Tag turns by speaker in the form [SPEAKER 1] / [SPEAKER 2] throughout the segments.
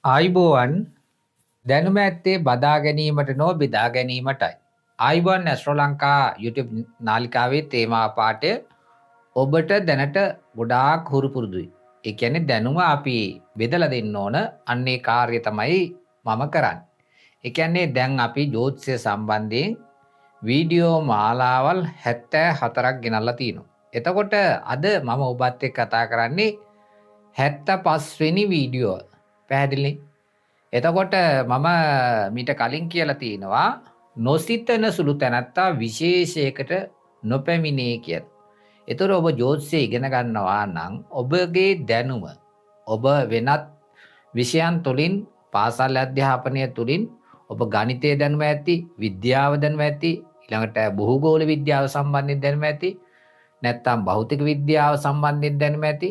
[SPEAKER 1] ආයිබෝවන් දැනුම ඇත්තේ බදා ගැනීමට නො බෙදා ගැනීමටයි. ආයිබෝන් ඇස්ට්‍රෝ ලංකා YouTube නාලිකාවේ තේමා පාඨය ඔබට දැනට ගොඩාක් හුරු පුරුදුයි. ඒ කියන්නේ දැනුම අපි බෙදලා දෙන්න ඕන අන්නේ කාර්යය තමයි මම කරන්නේ. ඒ කියන්නේ දැන් අපි ජ්‍යොතිෂය සම්බන්ධයෙන් වීඩියෝ මාලාවල් 74ක් ගෙනල්ලා තිනවා. එතකොට අද මම ඔබත් එක්ක කතා කරන්නේ 75 වෙනි වීඩියෝ. පැහැදිලි? එතකොට මම මීට කලින් කියලා තියෙනවා නොසිතන සුළු තැනැත්තා විශේෂයකට නොපැමිණේ කියලා. ඒතර ඔබ ජ්‍යොතිෂය ඉගෙන ගන්නවා නම් ඔබගේ දැනුම ඔබ වෙනත් විෂයන් තුලින් පාසල් අධ්‍යාපනය තුලින් ඔබ ගණිතය දැනුම ඇති, විද්‍යාව දැනුම ඇති, ඊළඟට භූගෝල විද්‍යාව සම්බන්ධයෙන් දැනුම ඇති, නැත්නම් භෞතික විද්‍යාව සම්බන්ධයෙන් දැනුම ඇති,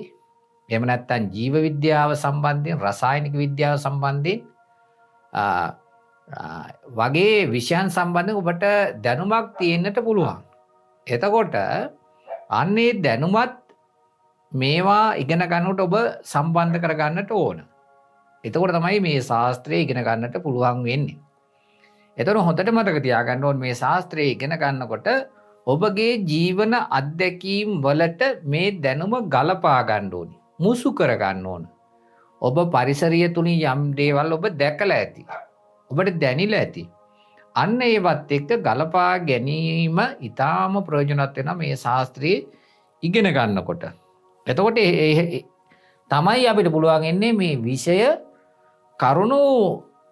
[SPEAKER 1] එහෙම නැත්නම් ජීව විද්‍යාව සම්බන්ධයෙන්, රසායනික විද්‍යාව සම්බන්ධයෙන් වගේ විෂයන් සම්බන්ධව ඔබට දැනුමක් තියෙන්නට පුළුවන්. එතකොට අන්නේ දැනුමත් මේවා ඉගෙන ගන්නකොට ඔබ සම්බන්ධ කර ගන්නට ඕන. එතකොට තමයි මේ ශාස්ත්‍රය ඉගෙන ගන්නට පුළුවන් වෙන්නේ. එතකොට හොඳට මතක තියාගන්න ඕන මේ ශාස්ත්‍රය ඉගෙන ගන්නකොට ඔබගේ ජීවන අත්දැකීම් වලට මේ දැනුම ගලපා ගන්න ඕනි. මුසු කර ගන්න ඕන. ඔබ පරිසරය තුලින් යම් දේවල් ඔබ දැකලා ඇති. ඔබට දැනිලා ඇති. අන්න ඒවත් එක්ක ගලපා ගැනීම ඊටාම ප්‍රයෝජනවත් වෙනවා මේ ශාස්ත්‍රයේ ඉගෙන ගන්නකොට. එතකොට තමයි අපිට පුළුවන් ඉන්නේ මේ විෂය කරුණු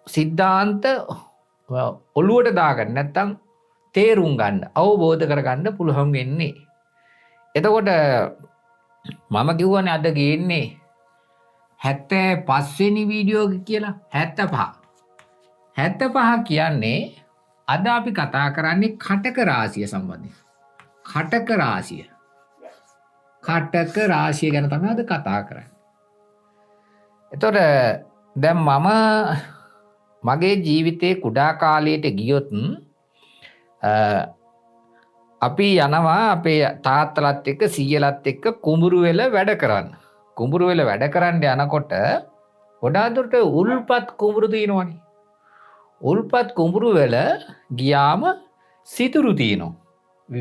[SPEAKER 1] සිද්ධාන්ත ඔළුවට දාගන්න නැත්නම් තේරුම් ගන්න අවබෝධ කරගන්න පුළුවන් වෙන්නේ. එතකොට මම කිව්වනේ අද ගේන්නේ 75 වෙනි වීඩියෝ කියලා. 75 කියන්නේ අද අපි කතා කරන්නේ කටක රාශිය සම්බන්ධයෙන්. කටක රාශිය ගැන තමයි අද කතා කරන්නේ. එතකොට දැන් මම මගේ ජීවිතේ කුඩා කාලයට ගියොත් අපි යනවා අපේ තාත්තලත් එක්ක සීයලත් එක්ක කුඹුරු වෙල වැඩ කරන්න. කුඹුරු වෙල වැඩ කරන්න යනකොට ගොඩාක් දුරට උල්පත් කුඹුරු තියෙනවනේ. උල්පත් කුඹුරු වෙල ගියාම සිදුරු තියෙනවා.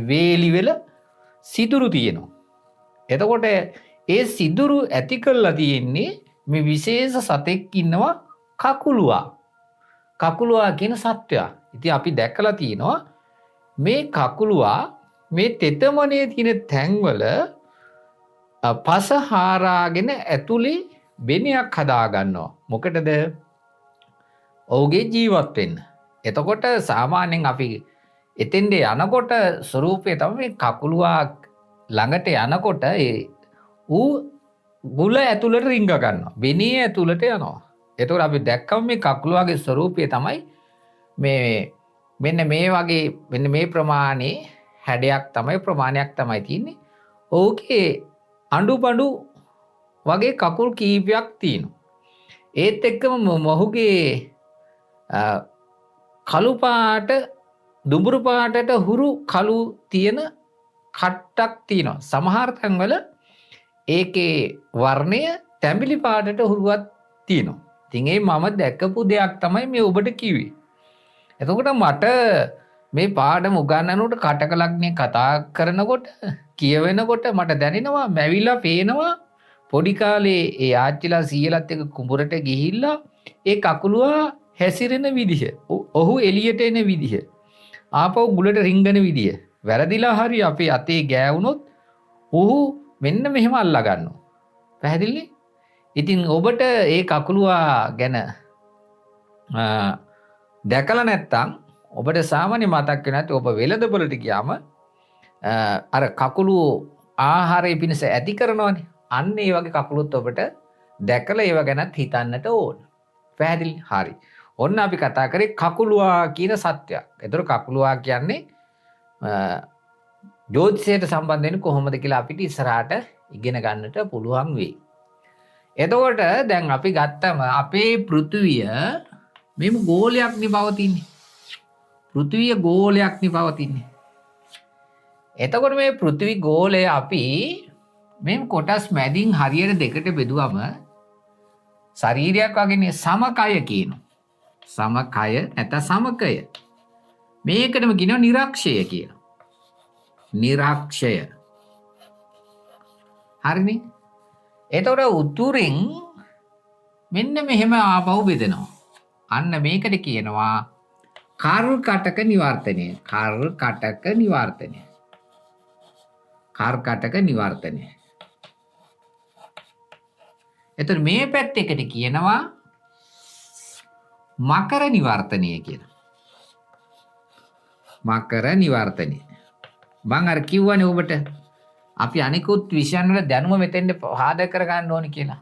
[SPEAKER 1] වේලි වෙල සිදුරු තියෙනවා. එතකොට ඒ සිදුරු ඇති කරලා තියෙන්නේ මේ විශේෂ සතෙක් ඉන්නවා කකුලුවා. කකුලුවා කියන සත්වයා. ඉතින් අපි දැකලා තියෙනවා මේ කකුලුවා මේ තෙතමනේ තියෙන තැන්වල පස හාරාගෙන ඇතුලේ බෙනයක් හදා ගන්නවා. මොකටද? ඔහුගේ ජීවත් වෙන්න. එතකොට සාමාන්‍යයෙන් අපි එතෙන්ද යනකොට ස්වරූපය තමයි මේ කකුලුවා ළඟට යනකොට ඌ ගුල ඇතුළට රිංග ගන්නවා. බෙනේ ඇතුළට යනවා. එතකොට අපි දැක්කම මේ කකුලුවාගේ ස්වරූපය තමයි මෙන්න මේ වගේ මෙන්න මේ ප්‍රමාණයේ හැඩයක් තමයි ප්‍රමාණයක් තමයි තියෙන්නේ. ඔහුගේ අඬු වගේ කකුල් කීපයක් තියෙනවා. ඒත් එක්කම මොහුගේ කළු පාට දුඹුරු පාටට හුරු කළු තියෙන කට්ටක් තියෙනවා. සමහර තැන්වල ඒකේ වර්ණය තැඹිලි පාටට හුරුවක් තියෙනවා. ඉතින් ඒ මම දැකපු දෙයක් තමයි මේ ඔබට කිව්වේ. එතකොට මට මේ පාඩම උගන්වනකොට කටක ලග්නේ කතා කරනකොට කියවෙනකොට මට දැනෙනවා මැවිලා පේනවා පොඩි කාලේ ඒ ආච්චිලා සීයලත් එක්ක කුඹරට ගිහිල්ලා ඒ කකුලුවා හැසිරෙන විදිහ, ඔහු එළියට එන විදිහ, ආපහු ගුලට රිංගන විදිහ, වැරදිලා හරි අපේ අතේ ගෑවුනොත් ඔහු මෙන්න මෙහෙම අල්ලා ගන්නවා. පැහැදිලිද? ඉතින් ඔබට ඒ කකුලුවා ගැන දැකලා නැත්තම් ඔබට සාමාන්‍ය මතක් වෙන්නේ නැති ඔබ වෙළඳපොළට ගියාම අර කකුළු ආහාරය පිණිස ඇති කරනවනේ. අන්න ඒ වගේ කකුලුත් ඔබට දැකලා ඒව ගැනත් හිතන්නට ඕන. පැහැදිලි? හරි. ඔන්න අපි කතා කරේ කකුලුවා කියන සත්‍යයක්. ඒතර කකුලුවා කියන්නේ ජ්‍යොතිෂයට සම්බන්ධ වෙන්නේ කොහොමද කියලා අපිට ඉස්සරහට ඉගෙන ගන්නට පුළුවන් වෙයි. එතකොට දැන් අපි ගත්තම අපේ පෘථිවිය මෙම ගෝලයක් නේ පවතින්නේ. පෘථිවිය ගෝලයක් නේ පවතින්නේ. එතකොට මේ පෘථිවි ගෝලය අපි මේ කොටස් මැදින් හරියට දෙකට බෙදුවම ශරීරයක් වගේනේ සමකය කියනවා. සමකය නැත්නම් සමකය. මේකටම කියනවා නිරක්ෂය කියලා. නිරක්ෂය. හරිනේ. එතකොට උතුරෙන් මෙන්න මෙහෙම ආපහු බෙදෙනවා. අන්න මේකට කියනවා කර්කටක නිවර්තනය. කර්කටක නිවර්තනය. කර්කටක නිවර්තනය. එතකොට මේ පැත්තකට කියනවා මකර නිවර්තනය කියලා. මකර නිවර්තනය. මම අර කිව්වනේ ඔබට අපි අනිකුත් විෂයන් වල දැනුම මෙතෙන්ද පාදක කර ගන්න ඕනේ කියලා.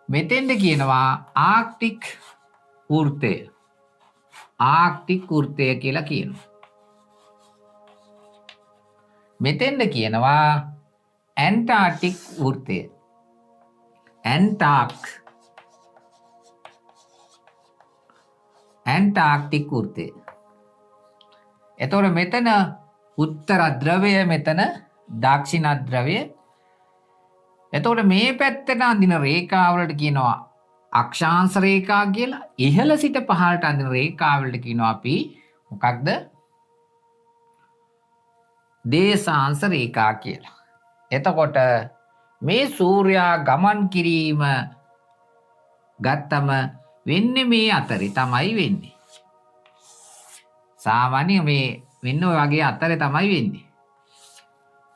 [SPEAKER 1] මෙතෙන්ද කියනවා ආක්ටික් වෘත්තය. ආක්ටික් වෘත්තය කියලා කියනවා. මෙතෙන්ද කියනවා ඇන්ටාර්ක්ටික් වෘත්තය. ඇන්ටාර්ක්ටික් වෘත්තය. එතකොට මෙතන උත්තර ධ්‍රවය, මෙතන දක්ෂිණ ධ්‍රවය. එතකොට මේ පැත්තට අඳින රේඛාවලට කියනවා අක්ෂාංශ රේඛා කියලා. ඉහළ සිට පහළට අඳින රේඛාවලට කියනවා අපි මොකක්ද? දේශාංශ රේඛා කියලා. එතකොට මේ සූර්යා ගමන් කිරීම ගත්තම වෙන්නේ මේ අතරේ තමයි වෙන්නේ. සාමාන්‍ය මේ වෙන්න ඔය වගේ අතරේ තමයි වෙන්නේ.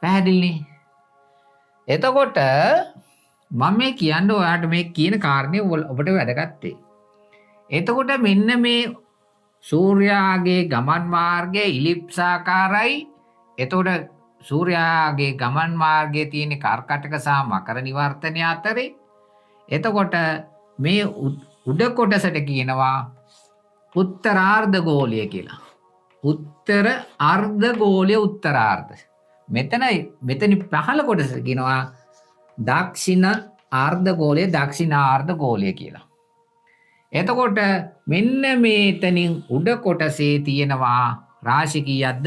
[SPEAKER 1] පැහැදිලිනේ? එතකොට මම මේ කියන්නේ ඔයාලට මේ කියන කාරණේ ඔබට වැදගත්. එතකොට මෙන්න මේ සූර්යාගේ ගමන් මාර්ගය ඉලිප්සාකාරයි. එතකොට සූර්යාගේ ගමන් මාර්ගයේ තියෙන කර්කටක සහ මකර නිවර්තනය අතරේ. එතකොට මේ උඩ කොටසට කියනවා උත්තරාර්ධ ගෝලය කියලා. උත්තර අර්ධ ගෝලය උත්තරාර්ධ. මෙතන පහළ කොටස කියනවා දක්ෂිණ ආර්ධ ගෝලය, දක්ෂිණාර්ධ ගෝලය කියලා. එතකොට මෙන්න මේතනින් උඩ කොටසේ තියෙනවා රාශි කීයක්ද?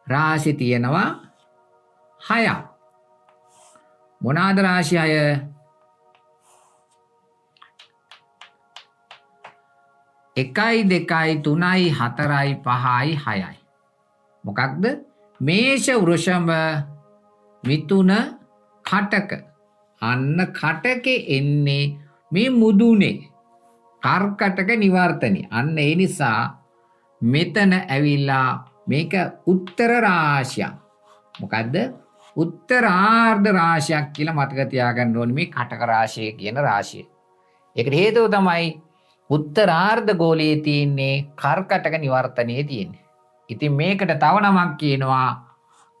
[SPEAKER 1] රාශි තියෙනවා 6ක්. මොනවාද රාශි 6? 1 2 3 4 5 6යි. මොකක්ද? මේෂ වෘෂභ මිථුන කටක. අන්න කටකේ එන්නේ මේ මුදුනේ කර්කටක නිවර්තනය. අන්න ඒ නිසා මෙතන ඇවිල්ලා මේක උත්තර රාශියක්. මොකද්ද? උත්තරාර්ධ රාශියක් කියලා මතක තියාගන්න ඕනේ මේ කටක රාශිය කියන රාශිය. ඒකට හේතුව තමයි උත්තරාර්ධ ගෝලයේ තියෙන්නේ කර්කටක නිවර්තනයේ තියෙන්නේ. ඉතින් මේකට තව නමක් කියනවා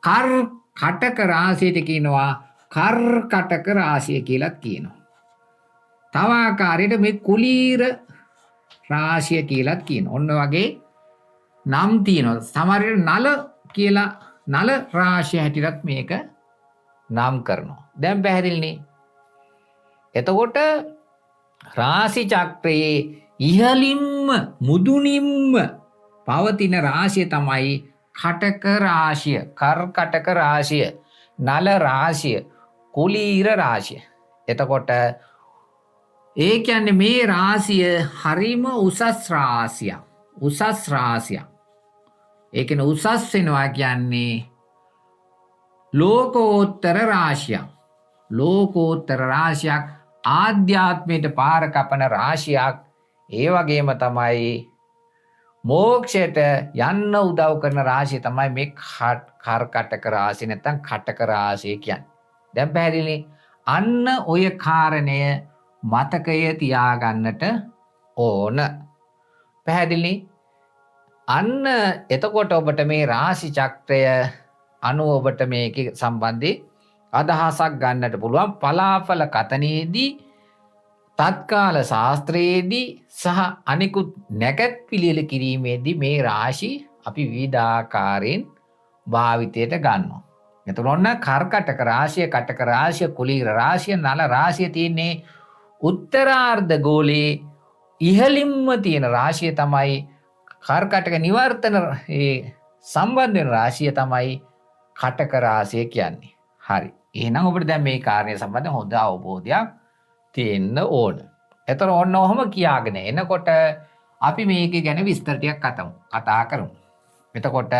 [SPEAKER 1] කටක රාශියට කියනවා කර්කටක රාශිය කියලාත් කියනවා. තව ආකාරයට මේ කුලීර රාශිය කියලාත් කියනවා. ඔන්න වගේ නම් තියෙනවා. සමහර විට නල කියලා නල රාශිය හැටියටත් මේක නම් කරනවා. දැන් පැහැදිලිනේ. එතකොට රාශි චක්‍රයේ ඉහළින්ම මුදුනින්ම පවතින රාශිය තමයි කටක රාශිය, කර්කටක රාශිය, නල රාශිය, කුලීර රාශිය. එතකොට ඒ කියන්නේ මේ රාශිය හරිම උසස් රාශියක්. උසස් රාශියක්. ඒ කියන්නේ උසස් වෙනවා කියන්නේ ලෝකෝත්තර රාශියක්. ලෝකෝත්තර රාශියක්, ආධ්‍යාත්මයට පාර කපන රාශියක්. ඒ වගේම තමයි මෝක්ෂයට යන්න උදව් කරන රාශිය තමයි මේ කර්කටක රාශිය නැත්නම් කටක රාශිය කියන්නේ. දැන් පැහැදිලිනේ. අන්න ඔය කාරණය මතකය තියාගන්නට ඕන. පැහැදිලිනේ. අන්න එතකොට ඔබට මේ රාශි චක්‍රය අනුව ඔබට මේකේ සම්බන්ධයෙන් අදහසක් ගන්නට පුළුවන්. පලාඵල කතනයේදී, තත්කාල ශාස්ත්‍රයේදී සහ අනිකුත් නැකත් පිළියෙල කිරීමේදී මේ රාශි අපි විවිධාකාරයෙන් භාවිතයට ගන්නවා. එතකොට ඔන්න කර්කටක රාශිය, කටක රාශිය, කුලීර රාශිය, නල රාශිය තියෙන්නේ උත්තරාර්ධ ගෝලයේ ඉහළින්ම තියෙන රාශිය තමයි කර්කටක නිවර්තන සම්බන්ධ වෙන රාශිය තමයි කටක රාශිය කියන්නේ. හරි. එහෙනම් ඔබට දැන් මේ කාරණය සම්බන්ධව හොඳ අවබෝධයක් තියෙන්න ඕන. එතකොට ඔන්න ඔහම කියාගෙන එනකොට අපි මේක ගැන විස්තර ටිකක් කතා කරමු. එතකොට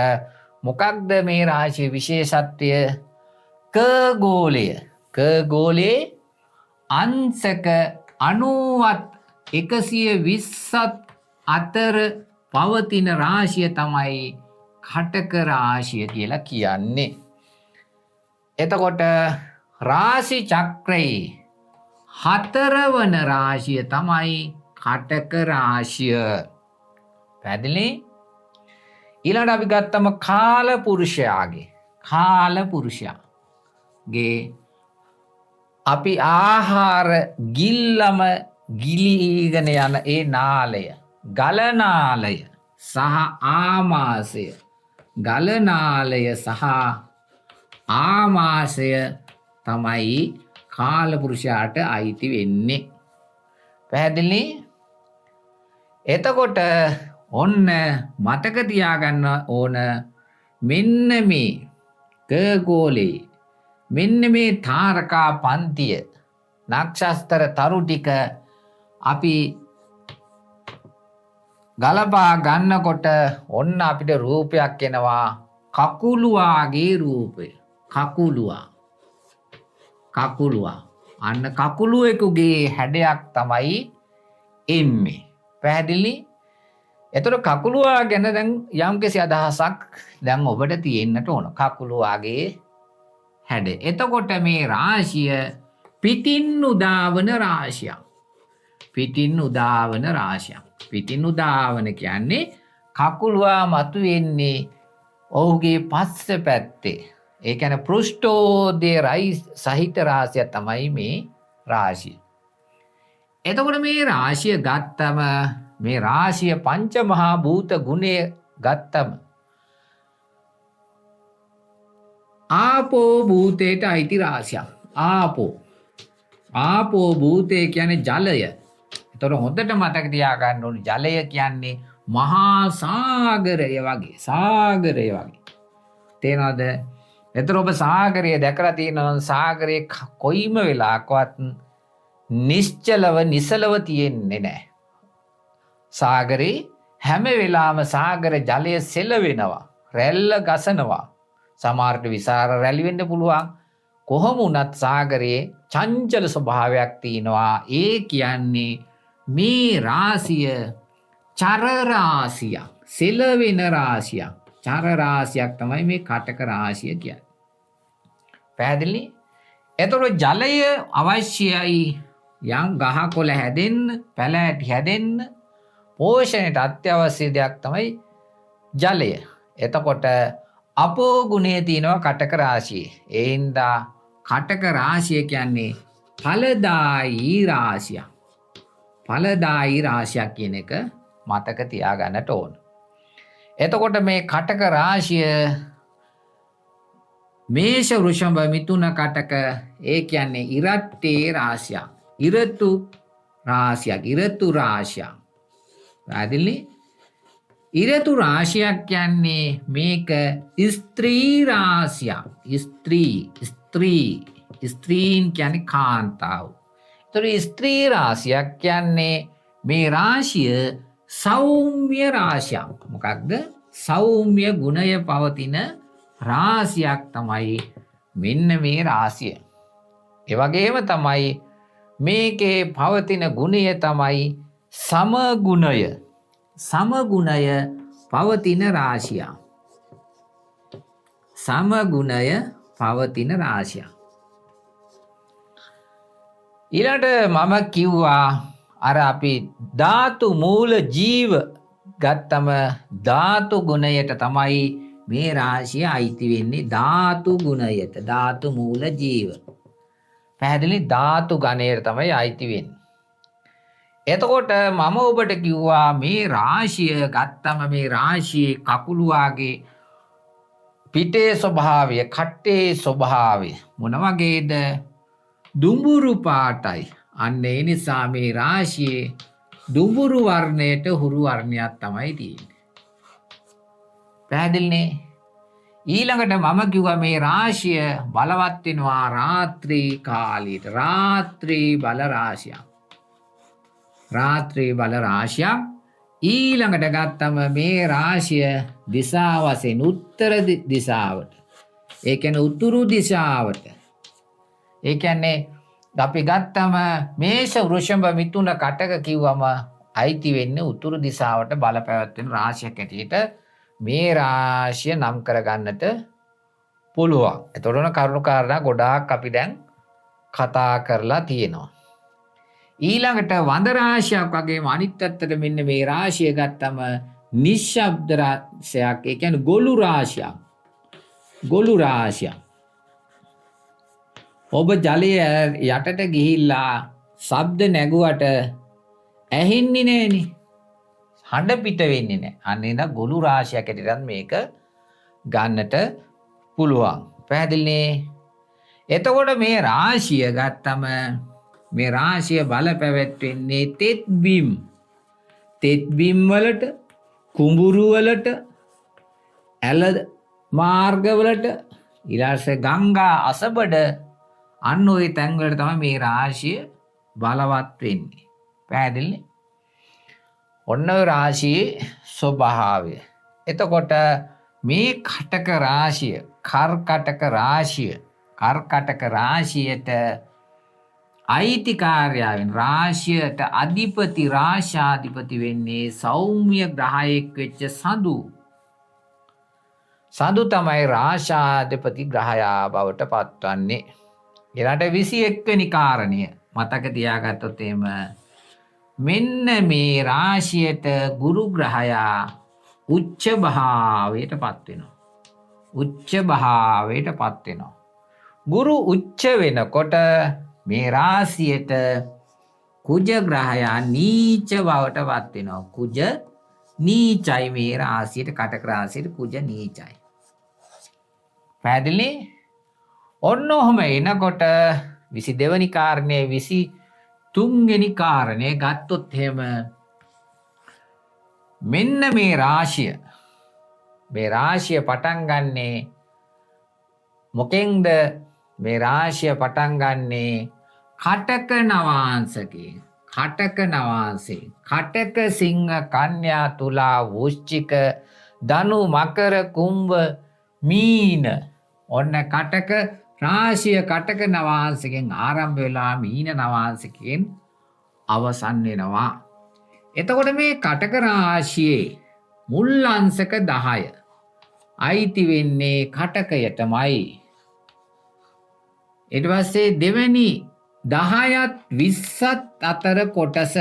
[SPEAKER 1] මොකක්ද මේ රාශියේ විශේෂත්වය? ක ගෝලයේ අංශක 90ත් 120ත් අතර පවතින රාශිය තමයි කටක රාශිය කියලා කියන්නේ. එතකොට රාශි චක්‍රයේ 4වන රාශිය තමයි කටක රාශිය. පැහැදිලි? ඊළඟට අපි ගත්තම කාලපුරුෂයාගේ අපි ආහාර ගිල්ලම ගිලීගෙන යන ඒ නාලය, ගලනාලය සහ ආමාශය, ගලනාලය සහ ආමාශය තමයි කාලපුරුෂයාට අයිති වෙන්නේ. පැහැදිලි? එතකොට ඔන්න මතක තියාගන්න ඕන මෙන්න මේ ගෝලයේ මෙන්න මේ තාරකා පන්තිය නක්ෂත්‍ර තරු ටික අපි ගලපා ගන්නකොට ඔන්න අපිට රූපයක් එනවා. කකුලුවාගේ රූපය. කකුලුවා. අන්න කකුලුවෙකුගේ හැඩයක් තමයි එන්නේ. පැහැදිලි? එතකොට කකුලුවා ගැන දැන් යම්කිසි අදහසක් දැන් ඔබට තියෙන්නට ඕන. කකුලුවාගේ හැඩ. එතකොට මේ රාශිය පිටින් උදාවන රාශියක්. පිටින් උදාවන කියන්නේ කකුලුවා මතුවෙන්නේ ඔහුගේ පස්ස පැත්තේ. ඒ කියන්නේ පෘෂ්ඨෝදය සහිත රාශිය තමයි මේ රාශිය. එතකොට මේ රාශිය ගත්තම මේ රාශිය පංච මහා භූත ගුණය ගත්තම ආපෝ භූතයට අයිති රාශියක්. ආපෝ භූතය කියන්නේ ජලය. එතකොට හොඳට මතක තියාගන්න ඕනේ ජලය කියන්නේ මහා සාගරය වගේ. තේනවද? එතකොට ඔබ සාගරය දැකලා තියෙනවා. සාගරයේ කොයිම වෙලාවකවත් නිසලව තියෙන්නේ නැහැ. සාගරේ හැම වෙලාවම සාගර ජලය සෙලවෙනවා, රැල්ල ගසනවා. සමහරට විසර රැලි වෙන්න පුළුවන්. කොහොම වුණත් සාගරයේ චංචල ස්වභාවයක් තියෙනවා. ඒ කියන්නේ මේ රාශිය චර රාශියක්, සෙලවෙන රාශියක්. චර රාශියක් තමයි මේ කටක රාශිය කියන්නේ. පැහැදිලි? එතකොට ජලය අවශ්‍යයි යම් ගහකොළ හැදෙන්න, පැල ඇටි හැදෙන්න, පෝෂණයට අත්‍යවශ්‍ය දෙයක් තමයි ජලය. එතකොට අපෝ ගුණය තියෙනවා කටක රාශියේ. ඒ හින්දා කටක රාශිය කියන්නේ ඵලදායී රාශියක්. ඵලදායී රාශියක් කියන එක මතක තියාගන්නට ඕන. එතකොට මේ කටක රාශිය මේෂ වෘෂභ මිථුන කටක ඒ කියන්නේ ඉරට්ටේ රාශියක්. ඉරතු රාශියක්. පැහැදිලි? ඉරතු රාශියක් කියන්නේ මේක ස්ත්‍රී රාශියක්. ස්ත්‍රීන් කියන්නේ කාන්තාව. ඒතර ස්ත්‍රී රාශියක් කියන්නේ මේ රාශිය සෞම්‍ය රාශියක්. මොකක්ද? සෞම්‍ය ගුණය පවතින රාශියක් තමයි මෙන්න මේ රාශිය. ඒ වගේම තමයි මේකේ පවතින ගුණය තමයි සමගුණය. සමගුණය පවතින රාශිය. සමගුණය පවතින රාශිය. ඊළඟට මම කිව්වා අර අපි ධාතු මූල ජීව ගත්තම ධාතු ගුණයට තමයි මේ රාශිය අයිති වෙන්නේ. ධාතු ගුණයට, ධාතු මූල ජීව. පැහැදිලි? ධාතු ගණයට තමයි අයිති වෙන්නේ. එතකොට මම ඔබට කිව්වා මේ රාශිය ගත්තම මේ රාශියේ කකුලුවාගේ පිටේ ස්වභාවය, කට්ටේ ස්වභාවය මොන වගේද? දුඹුරු පාටයි. අන්න ඒ නිසා මේ රාශියේ දුඹුරු වර්ණයට හුරු වර්ණයක් තමයි තියෙන්නේ. පැහැදිලිනේ? ඊළඟට මම කිව්වා මේ රාශිය බලවත් වෙනවා රාත්‍රී කාලීට. රාත්‍රී බල රාශියක්. රාත්‍රී බල රාශියක්. ඊළඟට ගත්තම මේ රාශිය දිසා වශයෙන් උත්තර දිශාවට. ඒ කියන්නේ උතුරු දිශාවට. ඒ කියන්නේ අපි ගත්තම මේෂ වෘෂභ මිථුන කටක කිව්වම අයිති වෙන්නේ උතුරු දිශාවට බලපැවැත්වෙන රාශියක් ඇටියට මේ රාශිය නම් කරගන්නට පුළුවන්. එතකොට කරුණු කාරණා ගොඩාක් අපි දැන් කතා කරලා තියෙනවා. ඊළඟට වඳ රාශියක් වගේම අනිත් පැත්තට මෙන්න මේ රාශිය ගත්තම නිශ්ශබ්ද රාශියක්. ඒ කියන්නේ ගොළු රාශියක්. ගොළු රාශියක්. ඔබ ජලයේ යටට ගිහිල්ලා ශබ්ද නැගුවට ඇහෙන්නේ නැහෙනි. හඬ පිට වෙන්නේ නැහැ. අන්න එන ගොළු රාශියක් ඇටියට මේක ගන්නට පුළුවන්. පැහැදිලිනේ? එතකොට මේ රාශිය ගත්තම මේ රාශිය බල පැවැත්වෙන්නේ තෙත් බිම්. තෙත් බිම් වලට, කුඹුරු වලට, ඇල මාර්ග වලට, ඊළඟට ගංගා අසබඩ අන්න ওই තැන් වලට තමයි මේ රාශිය බලවත් වෙන්නේ. පැහැදිලිනේ? ඔන්න ඔය රාශියේ ස්වභාවය. එතකොට මේ කටක රාශිය, කර්කටක රාශියට අයිතිකාරයන් රාශියට අධිපති රාශාධිපති වෙන්නේ සෞම්‍ය ග්‍රහයෙක් වෙච්ච සඳු. සඳු තමයි රාශාධිපති ග්‍රහයා බවට පත්වන්නේ. ඊළඟට 21 වෙනි කාරණය මතක තියාගත්තොත් එහෙම මෙන්න මේ රාශියට ගුරු ග්‍රහයා උච්ච භාවයට පත් වෙනවා. උච්ච භාවයට පත් වෙනවා. ගුරු උච්ච වෙනකොට මේ රාශියට කුජ ග්‍රහයා නීච බවට පත් වෙනවා. කුජ නීචයි. මේ රාශියට කටක රාශියට කුජ නීචයි. පැහැදිලි? ඔන්න ඔහම එනකොට 22 වෙනි කාරණේ 23 වෙනි කාරණේ ගත්තොත් එහෙම මෙන්න මේ රාශිය පටන් ගන්නේ මොකෙන්ද? මේ රාශිය පටන් ගන්නේ කටක නවාංශකේ. කටක නවාංශේ. කටක සිංහ කන්‍යා තුලා වෘශ්චික ධනු මකර කුම්භ මීන. ඔන්න කටක රාශිය කටක නවාංශකෙන් ආරම්භ වෙලා මීන නවාංශකෙන් අවසන් වෙනවා. එතකොට මේ කටක රාශියේ මුල් අංශක 10 අයිති වෙන්නේ කටකයටමයි. ඊට පස්සේ දෙවෙනි 10ත් 20ත් අතර කොටස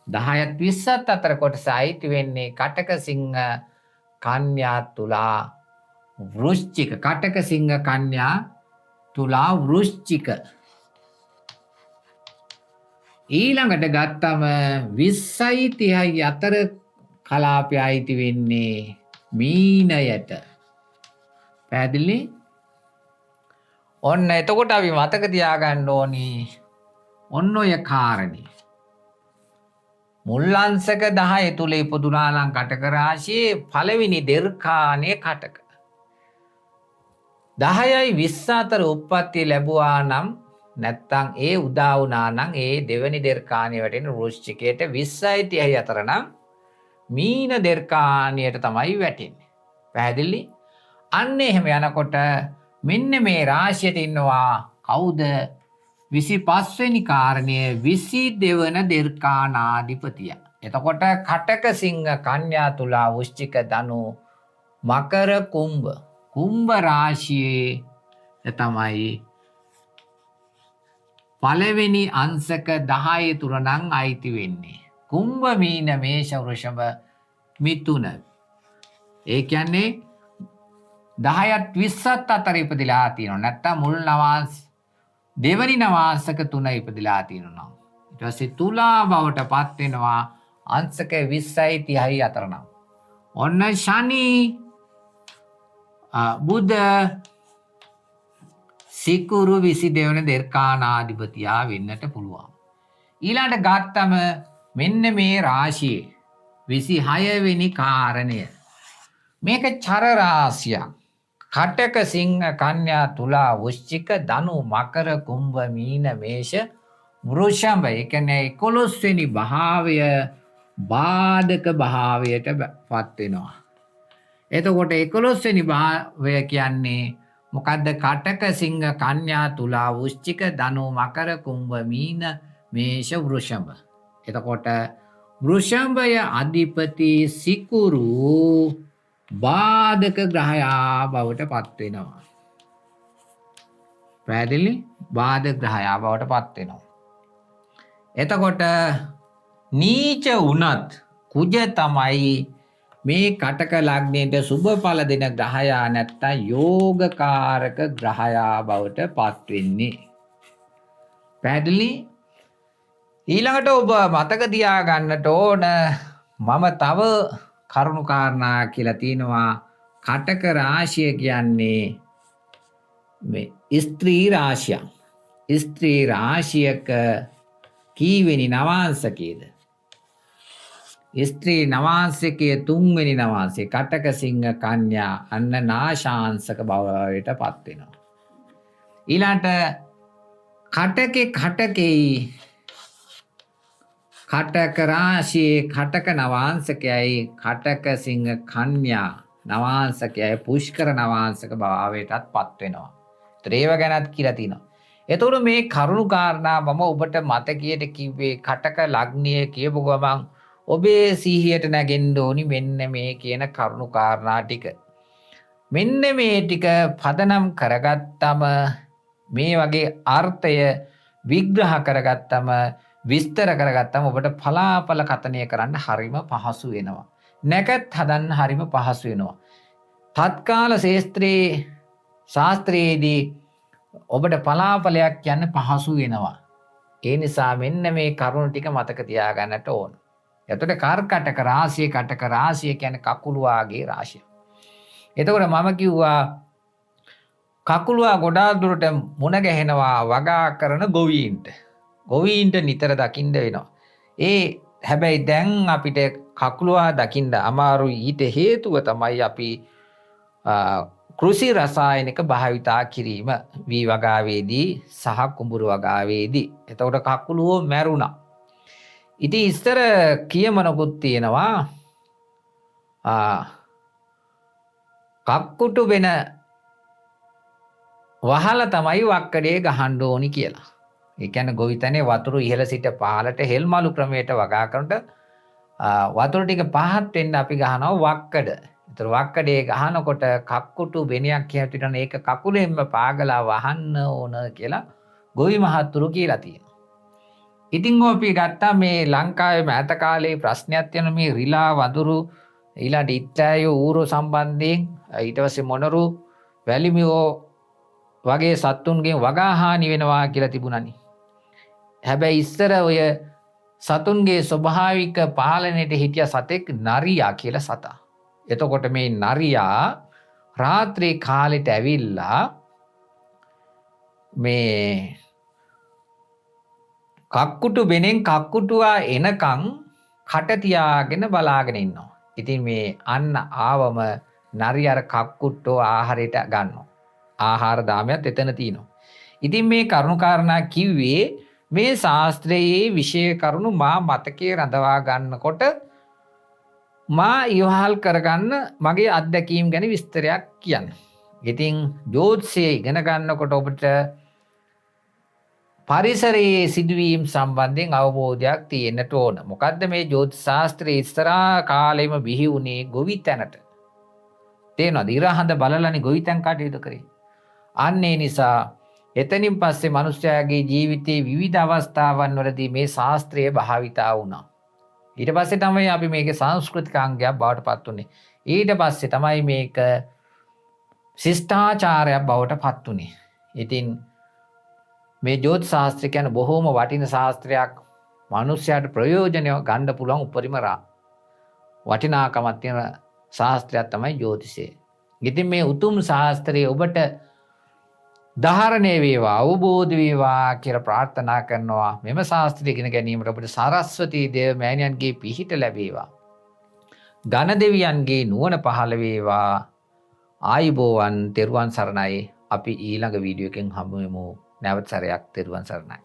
[SPEAKER 1] 10ත් 20ත් අතර කොටස අයිති වෙන්නේ කටක සිංහ කන්‍යා තුලා වෘශ්චික. කටක සිංහ කන්‍යා තුලා වෘශ්චික. ඊළඟට ගත්තම 20යි 30යි අතර කලාපය අයිති වෙන්නේ මීනයට. පැහැදිලි? ඔන්න එතකොට අපි මතක තියාගන්න ඕනි ඔන්න ඔය කාරණේ. මුල් අංශක 10 තුල ඉපදුනා නම් කටක රාශියේ පළවෙනි දෙර්කාණයේ කටක. 10යි 20 අතර උප්පත්තිය ලැබුවා නම් නැත්තම් ඒ උදා වුණා නම් ඒ දෙවෙනි දෙර්කාණිය වැටෙන වෘශ්චිකයට 20යි 30යි අතර නම් මීන දෙර්කාණියට තමයි වැටෙන්නේ. පැහැදිලි? අන්න එහෙම යනකොට මෙන්න මේ රාශියට ඉන්නවා කවුද? 25 වෙනි කාරණය 22 වන දෙර්කාණාධිපතිය. එතකොට කටක සිංහ කන්‍යා තුලා වෘශ්චික ධනු මකර කුම්භ රාශියේ තමයි පළවෙනි අංශක 10 තුර නම් අයිති වෙන්නේ. කුම්භ මීන මේෂ වෘෂභ මිථුන. ඒ කියන්නේ 10ත් 20ත් අතර ඉපදිලා තියෙනවා. නැත්තම් මුල් නවාංශ දෙවනි නවාංශක 3 ඉපදිලා තියෙනවා. ඊට පස්සේ තුලා බවට පත් වෙනවා අංශක 20යි 30යි අතර නම්. ඔන්න ශනි බුධ සිකුරු 22 වෙනි දෙර්කාණාධිපතියා වෙන්නට පුළුවන්. ඊළඟට ගත්තම මෙන්න මේ රාශියේ 26 වෙනි කාරණය. මේක චර රාශියක්. කටක සිංහ කන්‍යා තුලා වෘශ්චික ධනු මකර කුම්භ මීන මේෂ වෘෂභ. ඒ කියන්නේ 11 වෙනි භාවය බාධක භාවයට පත් වෙනවා. එතකොට 11 වෙනි භාවය කියන්නේ මොකද්ද? කටක සිංහ කන්‍යා තුලා වෘශ්චික ධනු මකර කුම්භ මීන මේෂ වෘෂභ. එතකොට වෘෂභය අධිපති සිකුරු බාධක ග්‍රහයා බවට පත් වෙනවා. පැහැදිලි? බාධක ග්‍රහයා බවට පත් වෙනවා. එතකොට නීච වුණත් කුජ තමයි මේ කටක ලග්නයට සුබ ඵල දෙන ග්‍රහයා නැත්තම් යෝගකාරක ග්‍රහයා බවට පත් වෙන්නේ. පැහැදිලි? ඊළඟට ඔබ මතක තියාගන්නට ඕන මම තව කරුණු කාරණා කියලා තියෙනවා. කටක රාශිය කියන්නේ මේ ස්ත්‍රී රාශිය. ස්ත්‍රී රාශියක කීවෙනි නවාංශකයේද? ස්ත්‍රී නවාංශකයේ 3 වෙනි නවාංශය කටක සිංහ කන්‍යා අන්න නාශාංශක භවයට පත් වෙනවා. ඊළඟට කටක රාශියේ කටක නවාංශකයයි කටක සිංහ කන්‍යා නවාංශකයයි පුෂ්කර නවාංශක භාවයටත් පත් වෙනවා. ඒව ගැනත් කියලා තිනවා. එතකොට මේ කරුණු කාරණා මම ඔබට මතකයට කිව්වේ කටක ලග්නයේ කියපු ගමන් ඔබේ සිහියට නැගෙන්න ඕනි මෙන්න මේ කියන කරුණු කාරණා ටික. මෙන්න මේ ටික පදනම් කරගත්තම මේ වගේ අර්ථය විග්‍රහ කරගත්තම විස්තර කරගත්තම ඔබට පලාපල කතනය කරන්න හරිම පහසු වෙනවා. නැකත් හදන්න හරිම පහසු වෙනවා. තත්කාල ශාස්ත්‍රයේදී ඔබට පලාපලයක් කියන්න පහසු වෙනවා. ඒ නිසා මෙන්න මේ කරුණු ටික මතක තියාගන්නට ඕන. එතකොට කටක රාශිය කියන්නේ කකුලුවාගේ රාශිය. එතකොට මම කිව්වා කකුලුවා ගොඩාක් දුරට මුණ ගැහෙනවා වගා කරන ගොවීන්ට නිතර දකින්න වෙනවා. හැබැයි දැන් අපිට කකුලුවා දකින්න අමාරුයි. ඊට හේතුව තමයි අපි කෘෂි රසායනික භාවිතා කිරීම වී වගාවේදී සහ කුඹුරු වගාවේදී. එතකොට කකුලුවෝ මැරුණා. ඉතින් ඉස්සර කියමනකුත් තියෙනවා කක්කුටු වෙන වහලා තමයි වක්කඩේ ගහන්න ඕනි කියලා. ඒ කියන්නේ ගොවිතැනේ වතුර ඉහළ සිට පහළට හෙල්මලු ක්‍රමයට වගා කරනට වතුර ටික පහත් වෙන්න අපි ගහනවා වක්කඩ. ඒතර වක්කඩේ ගහනකොට කක්කුටු වෙනයක් කියනවා ඒක කකුලෙන්ම පාගලා වහන්න ඕන කියලා ගොවි මහත්තුරු කියලා තියෙනවා. ඉතින් අපි ගත්තා මේ ලංකාවේ මෑත කාලේ ප්‍රශ්නයක් තියෙන මේ රිලා වඳුරු ඊළඟ ඉත්තෑයෝ ඌරෝ සම්බන්ධයෙන් ඊට පස්සේ මොනරු වැලිමියෝ වගේ සත්තුන්ගෙන් වගා හානි වෙනවා කියලා තිබුණානි. හැබැයි ඉස්සර ඔය සතුන්ගේ ස්වභාවික පාලනයට හිටිය සතෙක් නරියා කියලා සතා. එතකොට මේ නරියා රාත්‍රී කාලෙට ඇවිල්ලා මේ කක්කුටු බෙනෙන් කක්කුටුවා එනකන් කට තියාගෙන බලාගෙන ඉන්නවා. ඉතින් මේ අන්න ආවම නරිය අර කක්කුට්ටෝ ආහාරයට ගන්නවා. ආහාර දාමයක් එතන තියෙනවා. ඉතින් මේ කරුණු කාරණා කිව්වේ මේ ශාස්ත්‍රයේ විශේෂ කරුණු මා මතකයේ රඳවා ගන්නකොට මා ඉවහල් කරගන්න මගේ අත්දැකීම් ගැන විස්තරයක් කියන්න. ඉතින් ජ්‍යොතිෂය ඉගෙන ගන්නකොට ඔබට පරිසරයේ සිදුවීම් සම්බන්ධයෙන් අවබෝධයක් තියෙන්නට ඕන. මොකද්ද මේ ජ්‍යොතිෂ ශාස්ත්‍රයේ ඉස්සරහා කාලෙම බිහි වුණේ ගොවිතැනට. තේනවද? ඉරහඳ බලලානේ ගොවිතැන් කටයුතු කරේ. අන්න ඒ නිසා එතනින් පස්සේ මිනිස්යාගේ ජීවිතයේ විවිධ අවස්ථාවන් වලදී මේ ශාස්ත්‍රය භාවිතා වුණා. ඊට පස්සේ තමයි අපි මේකේ සංස්කෘතික අංගයක් බවට පත් වුනේ. ඊට පස්සේ තමයි මේක ශිෂ්ටාචාරයක් බවට පත් වුනේ. ඉතින් මේ ජ්‍යොතිෂ ශාස්ත්‍රය කියන්නේ බොහොම වටින ශාස්ත්‍රයක්. මිනිස්යාට ප්‍රයෝජනය ගන්න පුළුවන් උපරිම වටිනාකමක් තියෙන ශාස්ත්‍රයක් තමයි ජ්‍යොතිෂය. ඉතින් මේ උතුම් ශාස්ත්‍රය ඔබට ධාරණය වේවා අවබෝධ වේවා කියලා ප්‍රාර්ථනා කරනවා. මෙම ශාස්ත්‍රය ඉගෙන ගැනීමට ඔබට සරස්වතී දේව මෑණියන්ගේ පිහිට ලැබේවා. ඝන දෙවියන්ගේ නුවණ පහළ වේවා. ආයුබෝවන් තෙරුවන් සරණයි. අපි ඊළඟ වීඩියෝ එකෙන් හමු වෙමු. නැවත සැරයක් තෙරුවන් සරණයි.